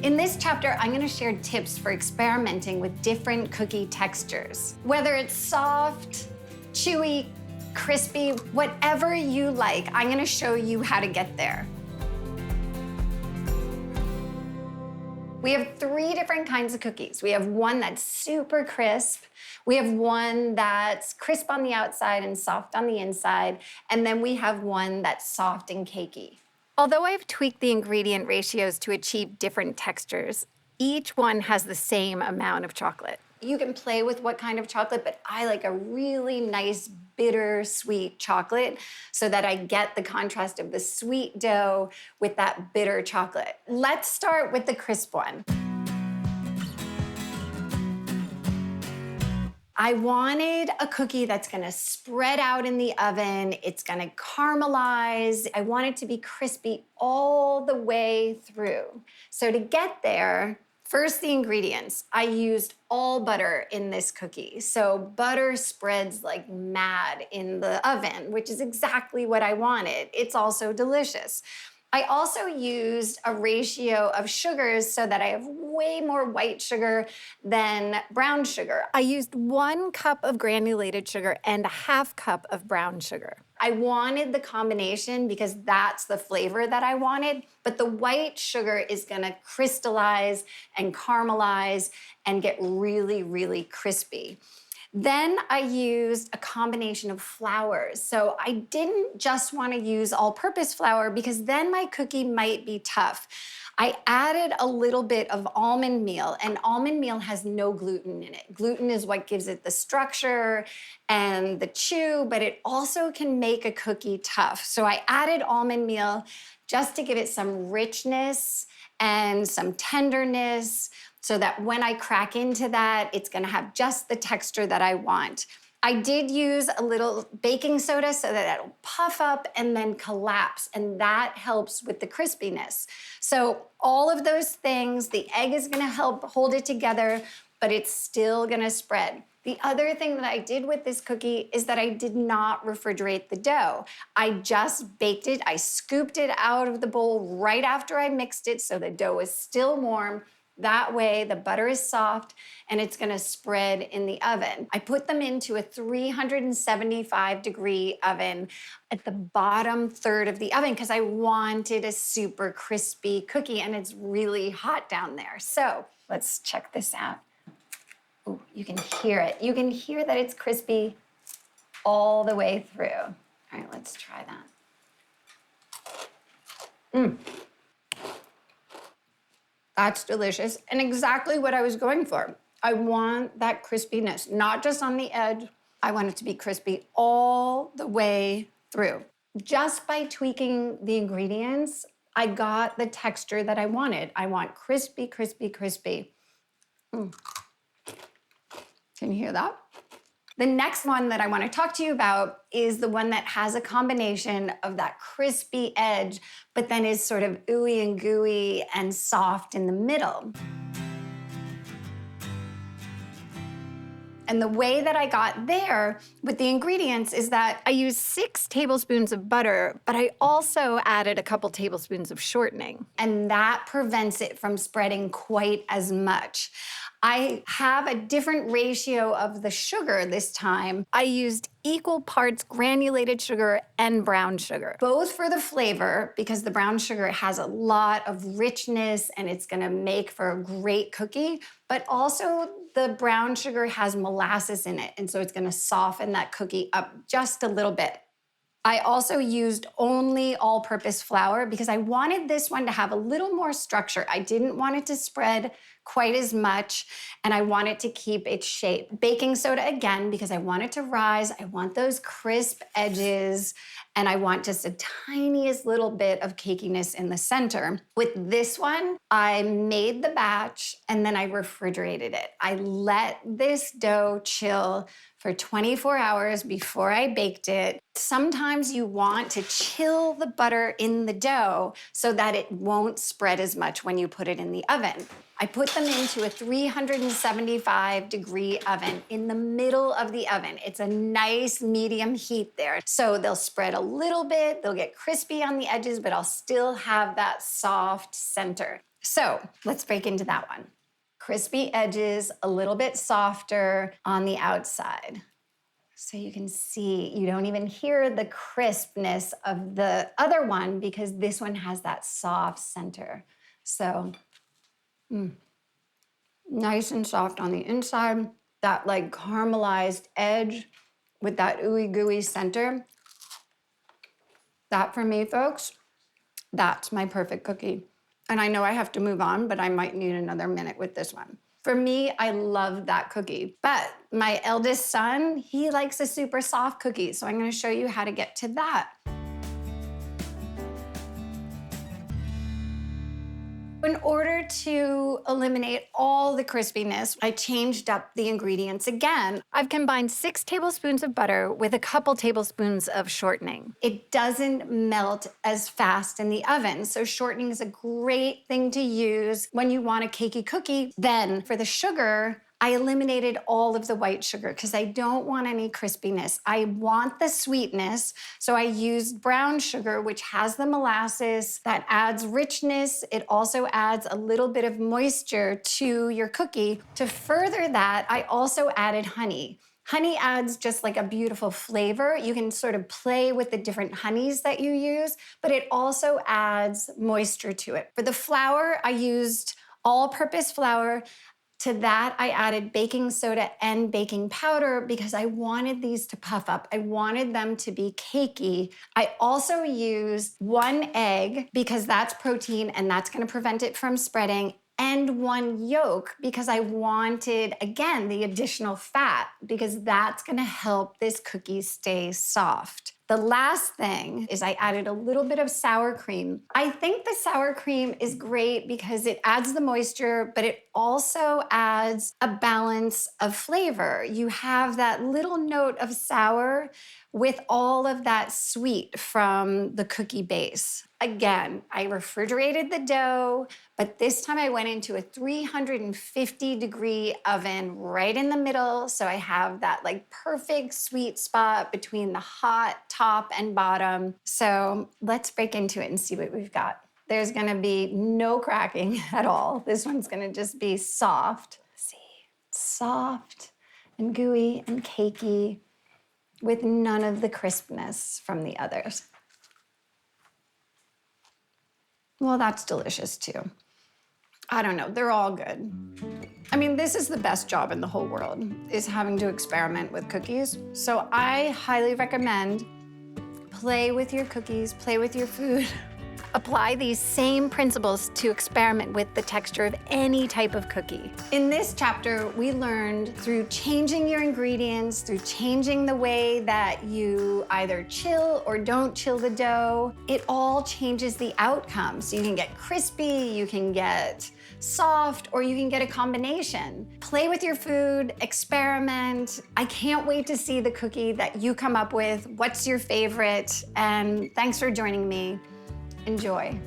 In this chapter, I'm gonna share tips for experimenting with different cookie textures. Whether it's soft, chewy, crispy, whatever you like, I'm gonna show you how to get there. We have 3 different kinds of cookies. We have one that's super crisp, we have one that's crisp on the outside and soft on the inside, and then we have one that's soft and cakey. Although I've tweaked the ingredient ratios to achieve different textures, each one has the same amount of chocolate. You can play with what kind of chocolate, but I like a really nice bitter-sweet chocolate so that I get the contrast of the sweet dough with that bitter chocolate. Let's start with the crisp one. I wanted a cookie that's gonna spread out in the oven, it's gonna caramelize, I want it to be crispy all the way through. So to get there, first the ingredients. I used all butter in this cookie. So butter spreads like mad in the oven, which is exactly what I wanted. It's also delicious. I also used a ratio of sugars so that I have way more white sugar than brown sugar. I used 1 cup of granulated sugar and a ½ cup of brown sugar. I wanted the combination because that's the flavor that I wanted, but the white sugar is gonna crystallize and caramelize and get really, really crispy. Then I used a combination of flours. So I didn't just want to use all-purpose flour because then my cookie might be tough. I added a little bit of almond meal, and almond meal has no gluten in it. Gluten is what gives it the structure and the chew, but it also can make a cookie tough. So I added almond meal just to give it some richness and some tenderness, so that when I crack into that, it's gonna have just the texture that I want. I did use a little baking soda so that it'll puff up and then collapse, and that helps with the crispiness. So all of those things, the egg is gonna help hold it together, but it's still gonna spread. The other thing that I did with this cookie is that I did not refrigerate the dough. I just baked it, I scooped it out of the bowl right after I mixed it so the dough is still warm. That way, the butter is soft and it's gonna spread in the oven. I put them into a 375-degree oven at the bottom third of the oven because I wanted a super crispy cookie and it's really hot down there. So let's check this out. Oh, you can hear it. You can hear that it's crispy all the way through. All right, let's try that. That's delicious and exactly what I was going for. I want that crispiness, not just on the edge. I want it to be crispy all the way through. Just by tweaking the ingredients, I got the texture that I wanted. I want crispy, crispy, crispy. Can you hear that? The next one that I want to talk to you about is the one that has a combination of that crispy edge, but then is sort of ooey and gooey and soft in the middle. And the way that I got there with the ingredients is that I used 6 tablespoons of butter, but I also added a couple tablespoons of shortening. And that prevents it from spreading quite as much. I have a different ratio of the sugar this time. I used equal parts granulated sugar and brown sugar, both for the flavor because the brown sugar has a lot of richness and it's gonna make for a great cookie, but also the brown sugar has molasses in it, and so it's gonna soften that cookie up just a little bit. I also used only all-purpose flour because I wanted this one to have a little more structure. I didn't want it to spread quite as much, and I wanted to keep its shape. Baking soda again, because I want it to rise. I want those crisp edges, and I want just a tiniest little bit of cakiness in the center. With this one, I made the batch, and then I refrigerated it. I let this dough chill for 24 hours before I baked it. Sometimes you want to chill the butter in the dough so that it won't spread as much when you put it in the oven. I put them into a 375-degree oven in the middle of the oven. It's a nice medium heat there. So they'll spread a little bit, they'll get crispy on the edges, but I'll still have that soft center. So let's break into that one. Crispy edges, a little bit softer on the outside. So you can see, you don't even hear the crispness of the other one because this one has that soft center. So nice and soft on the inside, that like caramelized edge with that ooey gooey center. That for me, folks, that's my perfect cookie. And I know I have to move on, but I might need another minute with this one. For me, I love that cookie. But my eldest son, he likes a super soft cookie. So I'm gonna show you how to get to that. In order to eliminate all the crispiness, I changed up the ingredients again. I've combined 6 tablespoons of butter with a couple tablespoons of shortening. It doesn't melt as fast in the oven, so shortening is a great thing to use when you want a cakey cookie. Then for the sugar, I eliminated all of the white sugar because I don't want any crispiness. I want the sweetness, so I used brown sugar, which has the molasses that adds richness. It also adds a little bit of moisture to your cookie. To further that, I also added honey. Honey adds just like a beautiful flavor. You can sort of play with the different honeys that you use, but it also adds moisture to it. For the flour, I used all-purpose flour. To that, I added baking soda and baking powder because I wanted these to puff up. I wanted them to be cakey. I also used 1 egg because that's protein and that's gonna prevent it from spreading, and 1 yolk because I wanted, again, the additional fat because that's gonna help this cookie stay soft. The last thing is I added a little bit of sour cream. I think the sour cream is great because it adds the moisture, but it also adds a balance of flavor. You have that little note of sour with all of that sweet from the cookie base. Again, I refrigerated the dough, but this time I went into a 350-degree oven right in the middle, so I have that like perfect sweet spot between the hot top and bottom. So let's break into it and see what we've got. There's gonna be no cracking at all. This one's gonna just be soft. See, soft and gooey and cakey with none of the crispness from the others. Well, that's delicious too. I don't know, they're all good. I mean, this is the best job in the whole world, is having to experiment with cookies. So I highly recommend play with your cookies, play with your food. Apply these same principles to experiment with the texture of any type of cookie. In this chapter, we learned through changing your ingredients, through changing the way that you either chill or don't chill the dough, it all changes the outcome. So you can get crispy, you can get soft, or you can get a combination. Play with your food, experiment. I can't wait to see the cookie that you come up with. What's your favorite? And thanks for joining me. Enjoy.